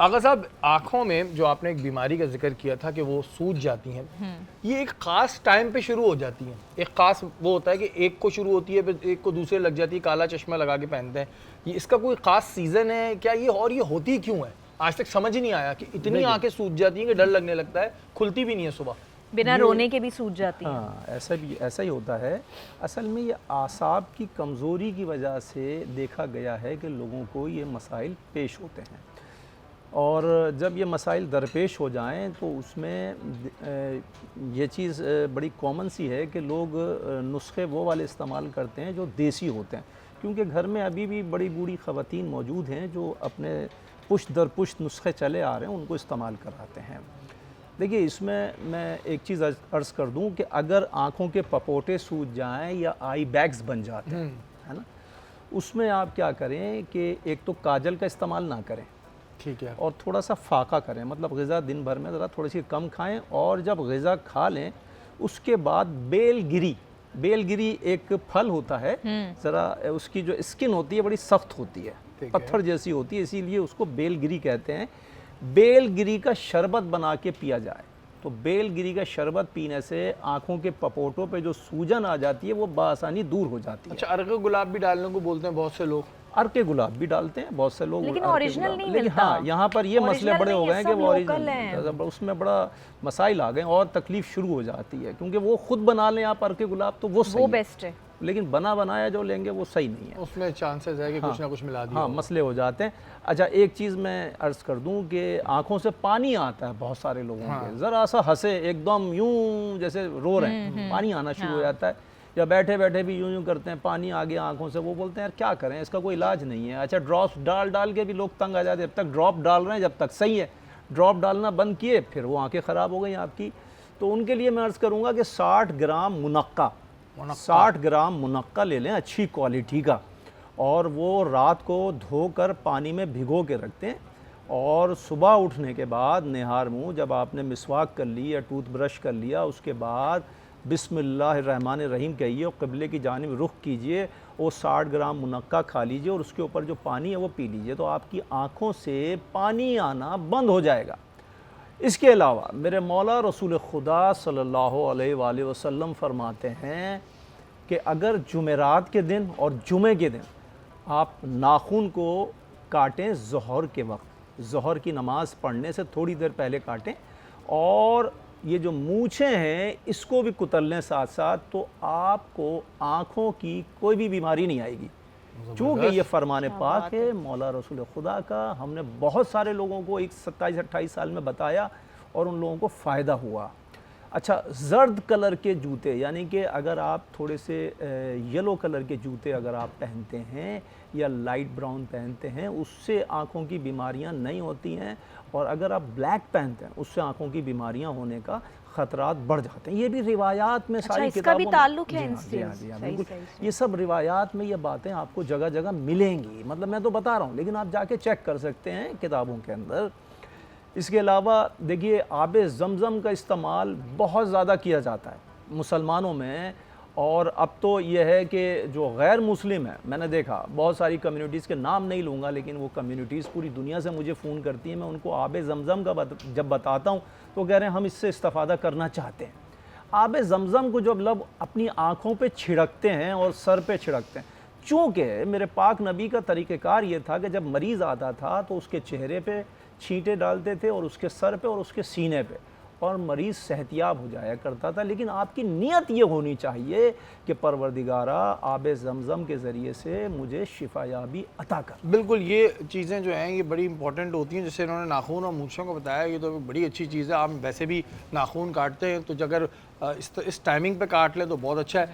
आगा साहब, आँखों में जो आपने एक बीमारी का जिक्र किया था कि वो सूज जाती हैं, ये एक ख़ास टाइम पे शुरू हो जाती हैं। एक ख़ास वो होता है कि एक को शुरू होती है, फिर एक को दूसरे लग जाती है, काला चश्मा लगा के पहनते हैं। ये इसका कोई ख़ास सीज़न है क्या ये, और ये होती क्यों है? आज तक समझ ही नहीं आया कि इतनी आँखें सूज जाती हैं कि डर लगने लगता है, खुलती भी नहीं है सुबह। बिना रोने के भी सूज जाती है। हाँ, ऐसा ही होता है। असल में ये आसाब की कमज़ोरी की वजह से देखा गया है कि लोगों को ये मसाइल पेश होते हैं, और जब ये मसाइल दरपेश हो जाएं तो उसमें ये चीज़ बड़ी कॉमन सी है कि लोग नुस्खे वो वाले इस्तेमाल करते हैं जो देसी होते हैं, क्योंकि घर में अभी भी बड़ी बूढ़ी ख़वातीन मौजूद हैं जो अपने पुश्त दर पुश्त नुस्खे चले आ रहे हैं, उनको इस्तेमाल कराते हैं। देखिए, इसमें मैं एक चीज़ अर्ज़ कर दूं कि अगर आँखों के पपोटे सूज जाएं या आई बैग्स बन जाते हैं, है ना, उसमें आप क्या करें कि एक तो काजल का इस्तेमाल ना करें, ठीक है, और थोड़ा सा फाका करें, मतलब ग़िज़ा दिन भर में ज़रा थोड़ी सी कम खाएं, और जब ग़िज़ा खा लें उसके बाद बेलगिरी एक फल होता है, ज़रा उसकी जो स्किन होती है बड़ी सख्त होती है, पत्थर जैसी होती है, इसीलिए उसको बेलगिरी कहते हैं। बेलगिरी का शरबत बना के पिया जाए तो बेलगिरी का शरबत पीने से आँखों के पपोटों पे जो सूजन आ जाती है वो बासानी दूर हो जाती है। अच्छा, अर्क गुलाब भी डालने को बोलते हैं बहुत से लोग। अर्क गुलाब भी डालते हैं बहुत से लोग, लेकिन अर्क ओरिजिनल गुलाब। नहीं लेकिन मिलता। हाँ, यहाँ पर ये मसले बड़े हो गए हैं कि वो लोकल हैं। ओरिजिनल, उसमें बड़ा मसाइल आ गए और तकलीफ शुरू हो जाती है, क्योंकि वो खुद बना लें आप अर्क गुलाब तो वो सही वो है, बेस्ट है, लेकिन बना बनाया जो लेंगे वो सही नहीं है, उसमें चांसेस है कि कुछ ना कुछ मिला दिया। हाँ, मसले हो जाते हैं। अच्छा, एक चीज़ मैं अर्ज़ कर दूं कि आंखों से पानी आता है बहुत सारे लोगों के, ज़रा सा हंसे एकदम यूं जैसे रो रहे हैं, पानी आना शुरू हो जाता है, या बैठे बैठे भी यूं यूं करते हैं, पानी आ गया आंखों से, वो बोलते हैं यार क्या करें, इसका कोई इलाज नहीं है। अच्छा, ड्रॉप्स डाल के भी लोग तंग आ जाते हैं, जब तक ड्रॉप डाल रहे हैं जब तक सही है, ड्रॉप डालना बंद किए फिर वो आँखें ख़राब हो गई आपकी। तो उनके लिए मैं अर्ज़ करूँगा कि 60 ग्राम मुनक्का 60 ग्राम मुनक्का ले लें अच्छी क्वालिटी का, और वो रात को धोकर पानी में भिगो के रखते हैं, और सुबह उठने के बाद निहार मुँह जब आपने मिसवाक कर ली या टूथब्रश कर लिया, उसके बाद बिस्मिल्लाहिर्रहमानिर्रहीम कहिए और क़िबले की जानिब रुख कीजिए, वो 60 ग्राम मुनक्का खा लीजिए और उसके ऊपर जो पानी है वो पी लीजिए, तो आपकी आँखों से पानी आना बंद हो जाएगा। इसके अलावा मेरे मौला रसूल खुदा सल्लल्लाहु अलैहि वसल्लम फरमाते हैं कि अगर जुमेरात के दिन और जुमे के दिन आप नाखून को काटें ज़ोहर के वक्त, ज़ोहर की नमाज़ पढ़ने से थोड़ी देर पहले काटें, और ये जो मूछें हैं इसको भी कुतर लें साथ साथ, तो आपको आँखों की कोई भी बीमारी नहीं आएगी, चूँकि ये फरमान पाक है मौला रसूल खुदा का। हमने बहुत सारे लोगों को एक 27-28 साल में बताया और उन लोगों को फ़ायदा हुआ। अच्छा, जर्द कलर के जूते, यानी कि अगर आप थोड़े से येलो कलर के जूते अगर आप पहनते हैं या लाइट ब्राउन पहनते हैं, उससे आँखों की बीमारियां नहीं होती हैं, और अगर आप ब्लैक पहनते हैं उससे आँखों की बीमारियां होने का ख़तरात बढ़ जाते हैं। ये भी रिवायात में सारी इसका भी किताबों ताल्लुक है में, इनसे। बिल्कुल, ये सब रिवायात में ये बातें आपको जगह जगह मिलेंगी, मतलब मैं तो बता रहा हूँ, लेकिन आप जाके चेक कर सकते हैं किताबों के अंदर। इसके अलावा देखिए, आब ज़मज़म का इस्तेमाल बहुत ज़्यादा किया जाता है मुसलमानों में, और अब तो ये है कि जो गैर मुस्लिम है, मैंने देखा बहुत सारी कम्युनिटीज़ के नाम नहीं लूँगा, लेकिन वो कम्युनिटीज़ पूरी दुनिया से मुझे फ़ोन करती हैं, मैं उनको आब ज़मज़म का जब बताता हूँ तो कह रहे हैं हम इससे इस्तेफ़ादा करना चाहते हैं। आब ज़मज़म को जब लोग अपनी आँखों पे छिड़कते हैं और सर पे छिड़कते हैं, चूँकि मेरे पाक नबी का तरीक़ेकार ये था कि जब मरीज़ आता था तो उसके चेहरे पे छींटे डालते थे और उसके सर पे और उसके सीने पे, और मरीज़ सेहतियाब हो जाया करता था। लेकिन आपकी नीयत ये होनी चाहिए कि परवरदिगारा आब ज़मज़म के ज़रिए से मुझे शिफायाबी अता कर। बिल्कुल, ये चीज़ें जो हैं ये बड़ी इंपॉर्टेंट होती हैं, जैसे इन्होंने नाखून और मूंछों को बताया, ये तो बड़ी अच्छी चीज़ है। आप वैसे भी नाखून काटते हैं तो अगर इस टाइमिंग पे काट लें तो बहुत अच्छा है।